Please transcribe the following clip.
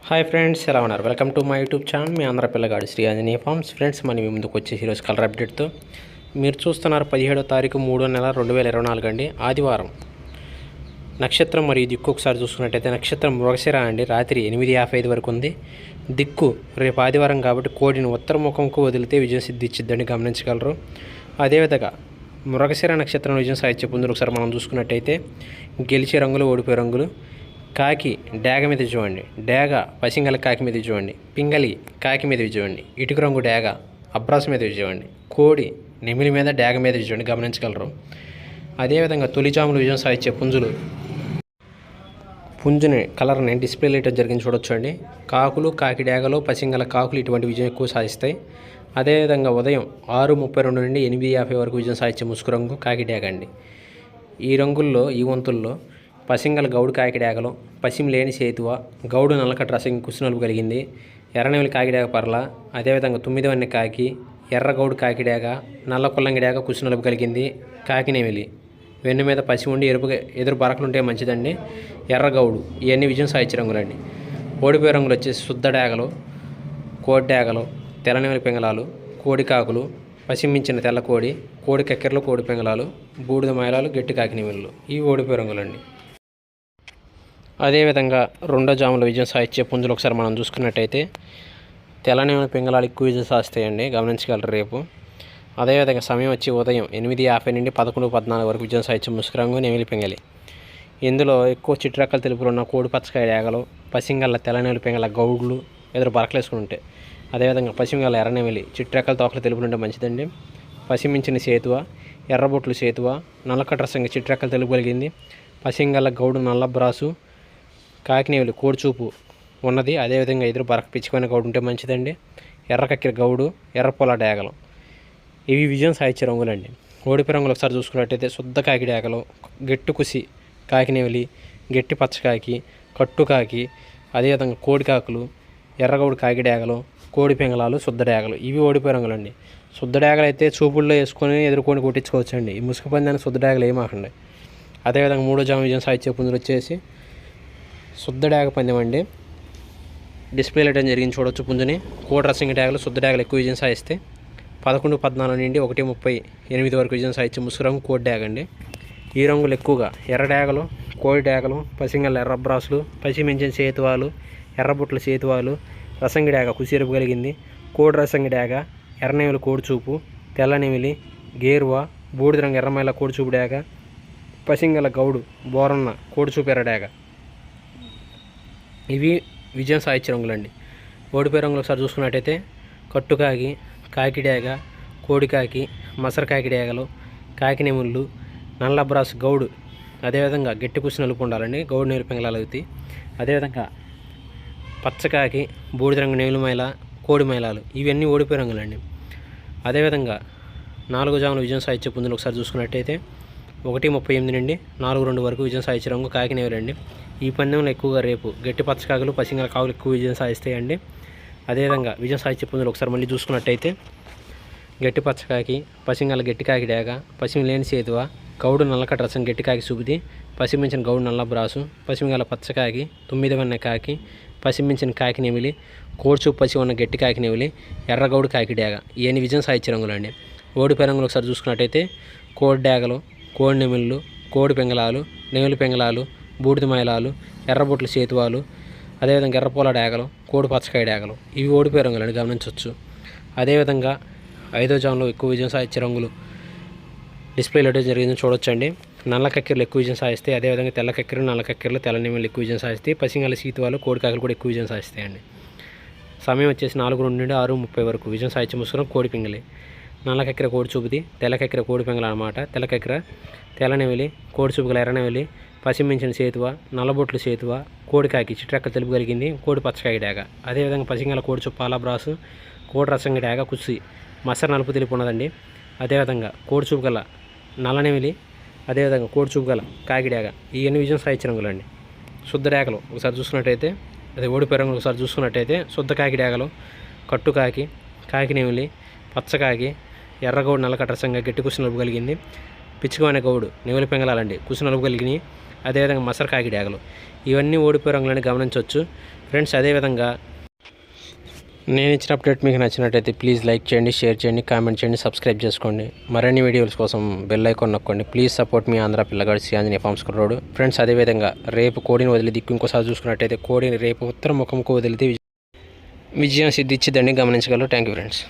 Hi friends, ఎలా ఉన్నారు? Welcome to my YouTube channel. మీ ఆంధ్ర పిల్లగాడు శ్రీ ఆంజనేయ ఫార్మ్స్. ఫ్రెండ్స్, మనం మీ ముందుకు వచ్చేసి ఈరోజు కలర్ అప్డేట్తో మీరు చూస్తున్నారు 17వ తారీఖు 3వ నెల 2024 అండి, ఆదివారం. నక్షత్రం మరియు దిక్కు ఒకసారి చూసుకున్నట్టయితే నక్షత్రం మృగశిర అండి, రాత్రి 8:55 వరకు ఉంది. దిక్కు రేపు ఆదివారం కాబట్టి కోడిని ఉత్తర ముఖంకు వదిలితే విజయం సిద్ధించిద్దని గమనించగలరు. అదేవిధంగా మృగశిర నక్షత్రం విజయం సాధించే ముందు ఒకసారి మనం చూసుకున్నట్టయితే గెలిచే రంగులు, ఓడిపోయే రంగులు. కాకి డేగ మీద చూడండి, డేగ పసింగల కాకి మీద చూడండి, పింగలి కాకి మీద చూడండి, ఇటుక రంగు డేగ అబ్రాస్ మీద చూడండి, కోడి నెమిలి మీద డేగ మీద చూడండి, గమనించగలరు. అదేవిధంగా తొలిజాములు విజయం సాధించే పుంజుని కలర్ని డిస్ప్లే లైట్ జరిగింది చూడొచ్చు అండి. కాకులు, కాకి డేగలు, పసింగల కాకులు ఇటువంటి విజయం ఎక్కువ సాధిస్తాయి. అదేవిధంగా ఉదయం 6:32 నుండి 8:50 వరకు విజయం సాధించే ముసుగు రంగు కాకి డేగ అండి. ఈ రంగుల్లో, ఈ వంతుల్లో పసింగల గౌడు కాకి డేగలు, పసిమి లేని సేతువ, గౌడు నల్లకట్ట రసం కుసునలుపు కలిగింది, ఎర్రనెమిలి కాకి డేగ పర్ల, అదేవిధంగా 9 కాకి, ఎర్ర గౌడు కాకి డేగ, నల్ల కొల్లంగి డేగ కుసునలుపు కలిగింది, కాకినెమిలి వెన్ను మీద పసి ఉండి ఎదురు బరకలుంటే మంచిదండి. ఎర్ర గౌడు ఇవన్నీ విజయం సాధించే రంగులండి. ఓడిపోయే రంగులు వచ్చేసి శుద్ధ డేగలు, కోడి డేగలు, తెల్లనెమిలి పింగళాలు, కోడి కాకులు, పసిమించిన తెల్ల కోడి, కోడి కక్కెరలు, కోడి పింగళాలు, బూడిద మైలాలు, గట్టి కాకినెమిళ్ళు ఇవి ఓడిపోయే రంగులండి. అదేవిధంగా రెండో జాములో విజయం సాధించే పుంజులు ఒకసారి మనం చూసుకున్నట్టయితే తెల్లనెమిలి పింగళాలు ఎక్కువ విజయం సాధిస్తాయండి, గమనించగలరు రేపు. అదేవిధంగా సమయం వచ్చి ఉదయం 8:50 నుండి 11:14 వరకు విజయం సాధించే ముసుగు రంగు నెమిలి పింగళి. ఇందులో ఎక్కువ చిట్రక్కల తెలుపులు ఉన్న కోడి పచ్చకాయ డేగలు, పసింగల్ల తెల్లనెమిలి పింగళ గౌడ్లు ఎదురు బరకలేసుకుని ఉంటాయి. అదేవిధంగా పసిమిగల ఎర్రనెమిలి చిట్రెక్కల తోకలు తెలుపులు ఉంటే మంచిదండి. పసిమించిన సేతువ, ఎర్రబొట్లు సేతువ, నల్లకట్ట రసంగా చిట్రెక్కలు తెలుపు కలిగింది, పసింగల్ల గౌడు నల్ల బ్రాసు, కాకినేవులు కోడిచూపు ఉన్నది. అదేవిధంగా ఎదురు బరక పిచ్చుకొని గౌడు ఉంటే మంచిదండి. ఎర్రకక్కిర గౌడు, ఎర్రపొల డేగలు ఇవి విజయం సాధించే రంగులండి. ఓడిపోయే రంగులు ఒకసారి చూసుకున్నట్టయితే శుద్ధ కాకి డేగలు, గట్టి కుసి కాకినేవులి, గట్టి పచ్చకాకి, కట్టుకాకి, అదేవిధంగా కోడికాకులు, ఎర్రగౌడు కాకి డేగలు, కోడి పింగళాలు, శుద్ధ డేగలు ఇవి ఓడిపోయే రంగులండి. శుద్ధ డేగలు అయితే చూపుల్లో వేసుకొని ఎదుర్కొని కొట్టించుకోవచ్చండి. ఈ ముసుగు పందాన్ని శుద్ధ డేగలు ఏమాకండి. అదేవిధంగా మూడో జాము విజయం సాధించే పుంజులు వచ్చేసి శుద్ధ డేగ పందెం అండి. డిస్ప్లే లైట్ అని జరిగింది చూడవచ్చు. పుంజుని కోడి రసింగ డేగలు, శుద్ధ డేగలు ఎక్కువ విజయం సాధిస్తే 11:14 నుండి 1:38 వరకు విజయం సాధించే ముసుగు రంగు కోడి డేగ అండి. ఈ రంగులు ఎక్కువగా ఎర్ర డేగలు, కోడి డేగలు, పసింగల ఎర్ర బ్రాసులు, పసిమించిన సేతువాలు, ఎర్రబుట్ల సేతువాలు, రసంగి డేగ కుసిరుపు కలిగింది, కోడి రసంగి డేగ, ఎర్రనెమిలి కోడిచూపు, తెల్లనెమిలి, గేరువ, బూడిద రంగు ఎర్రమైల కోడిచూపు డేగ, పసింగల గౌడు బోరన్న కోడిచూపు ఎర్ర డేగ ఇవి విజయం సాధించే రంగులండి. ఓడిపోయే రంగులు ఒకసారి చూసుకున్నట్టయితే కట్టుకాకి, కాకి డేగ, కోడికాకి, మసరకాకి డేగలు, కాకినెముళ్ళు, నల్లబ్రాస్ గౌడు, అదేవిధంగా గట్టి కుసి నలుపు ఉండాలండి, గౌడు నెమిలి పింగళాలు అవుతాయి. అదేవిధంగా పచ్చకాకి, బూడిద రంగు నెమిలి మైల, కోడి మైలాలు ఇవన్నీ ఓడిపోయే రంగులండి. అదేవిధంగా నాలుగో జాములు విజయం సాధించే పుంజులు ఒకసారి చూసుకున్నట్టయితే 1:38 నుండి 4:02 వరకు విజయం సాధించే రంగు కాకినేవులండి. ఈ పందెంలో ఎక్కువగా రేపు గట్టి పచ్చకాకులు, పసింగల కాకులు ఎక్కువ విజయం సాధిస్తాయండి. అదేవిధంగా విజయం సాధించే పుంజులు ఒకసారి మళ్ళీ చూసుకున్నట్టయితే గట్టి పచ్చకాకి, పసింగల గట్టి కాకి డేగ, పసిమి లేని సేతువ, గౌడు నల్లకట్ట రసం గట్టి కాకి సుబుది, పసిమించిన గౌడు నల్ల బ్రాసు, పసిమిగల పచ్చకాకి, 9 కాకి, పసిమించిన కాకి నెమిలి, కోడిచూపు పసి ఉన్న గట్టి కాకి నెమిలి, ఎర్రగౌడు కాకి డేగ ఇవన్నీ విజయం సాధించే రంగులండి. ఓడిపోయే రంగులు ఒకసారి చూసుకున్నట్టయితే కోడి డేగలు, కోడి నెమిళ్ళు, కోడి పింగళాలు, నెమిలి పింగళాలు, బూడిద మైలాలు, ఎర్రబొట్లు సేతువాలు, అదేవిధంగా ఎర్రపూల డేగలు, కోడి పచ్చకాయ డేగలు ఇవి ఓడిపోయే రంగులని గమనించవచ్చు. అదేవిధంగా ఐదో జాములో ఎక్కువ విజయం సాధించే రంగులు డిస్ప్లే లైట్ జరిగిందని చూడొచ్చండి. నల్ల కక్కెరలు ఎక్కువ విజయం సాధిస్తాయి. అదేవిధంగా తెల్ల కక్కెరలు, నల్ల కక్కెరలు, తెల్ల నెమిళ్ళు ఎక్కువ విజయం సాధిస్తాయి. పసింగల సీతువాలు, కోడి కాకులు కూడా ఎక్కువ విజయం సాధిస్తాయండి. సమయం వచ్చేసి 4:02 నుండి 6:30 వరకు విజయం సాధించే ముసుగురం కోడి పింగళి. నల్ల కక్కెర కోడి చూపుది, తెల్ల కక్కెర కోడి పింగళ అనమాట. తెల్ల కక్కెర తెల్లనెమిలి, కోడి చూపుగల ఎర్రనెమిలి, పసిమించిన సేతువ, నల్లబొట్లు సేతువ, కోడికాకి చిట్రెక్క తెలుపు కలిగింది, కోడి పచ్చకాయ డేగ. అదేవిధంగా పసింగల కోడి చుప్పు పాల బ్రాసు, కోడి రసంగి డేగ కుసి మసర నలుపు తెలుపు ఉన్నదండి. అదేవిధంగా కోడి చూపు గల నల్లనెమిలి, అదేవిధంగా కోడి చూపు గల కాకి డేగ ఇవన్నీ విజయం సాధించే రంగులండి. శుద్ధ డేగలు ఒకసారి చూసుకున్నట్టయితే అదే ఓడిపోయే రంగులు ఒకసారి చూసుకున్నట్టయితే శుద్ధ కాకి డేగలు, కట్టుకాకి, కాకినెమిలి, పచ్చకాకి, ఎర్రగౌడు నల్లకట్ట రసంగా గట్టి కుసి నలుపు కలిగింది, పిచ్చుకోనే గౌడు నెమిలి పింగళాలండి కుసి నలుపు కలిగినాయి. అదేవిధంగా మసరకాకి డేగలు ఇవన్నీ ఓడిపోయే రంగులని గమనించవచ్చు ఫ్రెండ్స్. అదేవిధంగా నేను ఇచ్చిన అప్డేట్ మీకు నచ్చినట్టయితే ప్లీజ్ లైక్ చేయండి, షేర్ చేయండి, కామెంట్ చేయండి, సబ్స్క్రైబ్ చేసుకోండి. మరిన్ని వీడియోస్ కోసం బెల్ ఐకాన్ నొక్కండి. ప్లీజ్ సపోర్ట్ మీ ఆంధ్ర పిల్లగాడు Shri Anjaneya farms road. Friends అదేవిధంగా రేపు కోడిని వదిలి దిక్కు ఇంకోసారి చూసుకున్నట్టయితే కోడిని రేపు ఉత్తర ముఖంకు వదిలితే విజయం సిద్ధించిద్దని గమనించగలరు. Thank you friends.